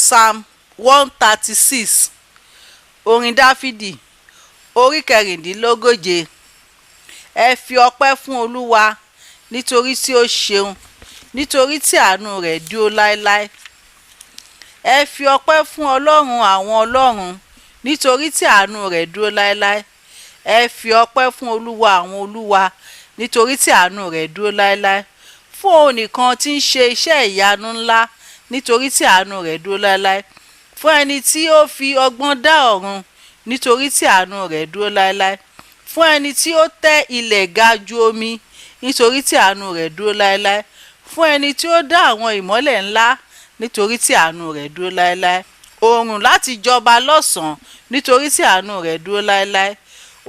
Psalm 136 orin Dáfídì orí kẹrìndínlógóje. Ẹ fi ọpẹ́ fún Olúwa nítorí tí ó ṣeun, nítorí tí àánú rẹ̀ dúró láéláé. Ẹ fi ọpẹ́ fún Ọlọ́run àwọn ọlọ́run nítorí tí àánú rẹ̀ dúró láéláé. Ẹ fi ọpẹ́ fún Olúwa àwọn olúwa nítorí tí àánú rẹ̀ dúró láéláé. Fún òun nìkan tí ń ṣe iṣẹ́ ìyanu ńlá nítorí tí àánú rẹ̀ dúró láéláé. Fún ẹni tí ó fi ọgbọ́n dá ọ̀run nítorí tí àánú rẹ̀ dúró láéláé. Fún ẹni tí ó tẹ́ ilẹ̀ ga ju omi nítorí tí àánú rẹ̀ dúró láéláé. Fún ẹni tí ó dá àwọn ìmọ́lẹ̀ ńlá nítorí tí àánú rẹ̀ dúró láéláé. Oòrùn láti jọba lọ́sàn-án nítorí tí àánú rẹ̀ dúró láéláé.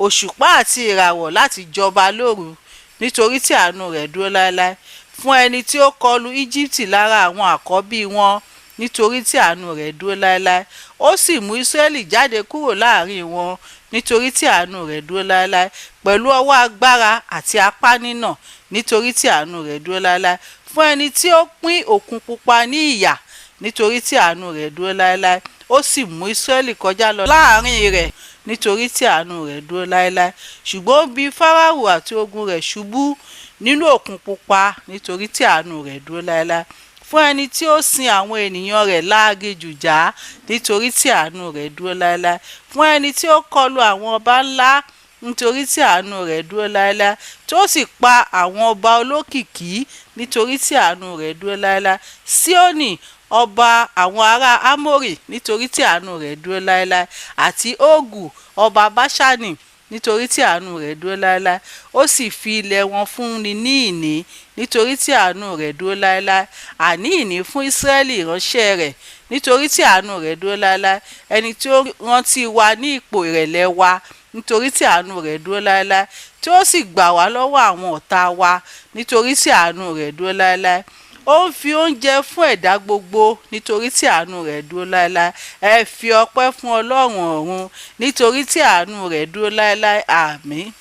Òṣùpá àti ìràwọ̀ láti jọba lóru nítorí tí àánú rẹ̀ dúró láéláé. Fún ẹni tí ó kọlu Íjíbítì lára àwọn àkọ́bí wọn nítorí tí àánú rẹ̀ dúró láéláé. Ó sì mú Ísírẹ́lì jáde kúrò láàrin wọn nítorí tí àánú rẹ̀ dúró láéláé. Pẹ̀lú ọwọ́ agbára àti apá nínà nítorí tí àánú rẹ̀ dúró láéláé. Fún ẹni tí ó pín òkun pupa ní ìyà nítorí tí àánú rẹ̀ dúró láéláé. Ó sì mú Ísírẹ́lì kọjá lọ láàrin rẹ̀ nítorí tí àánú rẹ̀ dúró láéláé. Ṣùgbọ́n ó bi Fáráò àti ogun rẹ̀ ṣubú nínú òkun pupa nítorí tí àánú rẹ̀ dúró láéláé. Fún ẹni tí ó sin àwọn ènìyàn rẹ̀ láaginjù já nítorí tí àánú rẹ̀ dúró láéláé. Fún ẹni tí ó kọlu àwọn ọba ńlá nítorí tí àánú rẹ̀ dúró láéláé. Tí ó sì pa àwọn ọba olókìkí nítorí tí àánú rẹ̀ dúró láéláé. Síónì ọba àwọn ará Ámórì nítorí tí àánú rẹ̀ dúró láéláé. Àti Ógù ọba Báṣánì nítorí tí àánú rẹ̀ dúró láéláé. Ó sì fi ilẹ̀ wọn fúnni ní ìní nítorí tí àánú rẹ̀ dúró láéláé. Àní ìní fún Ísírẹ́lì ìránṣẹ́ rẹ̀ nítorí tí àánú rẹ̀ dúró láéláé. Ẹni tí ó rántí wa ní ipò ìrẹ̀lẹ̀ wa nítorí tí àánú rẹ̀ dúró láéláé. Tí ó sì gbà wá lọ́wọ́ àwọn ọ̀tá wa nítorí tí àánú rẹ̀ dúró láéláé. Ó ń fi oúnjẹ fún ẹ̀dá gbogbo nítorí tí àánú rẹ̀ dúró láéláé. Ẹ fi ọpẹ́ fún Ọlọ́run ọ̀run nítorí tí àánú rẹ̀ dúró láéláé. Àmín.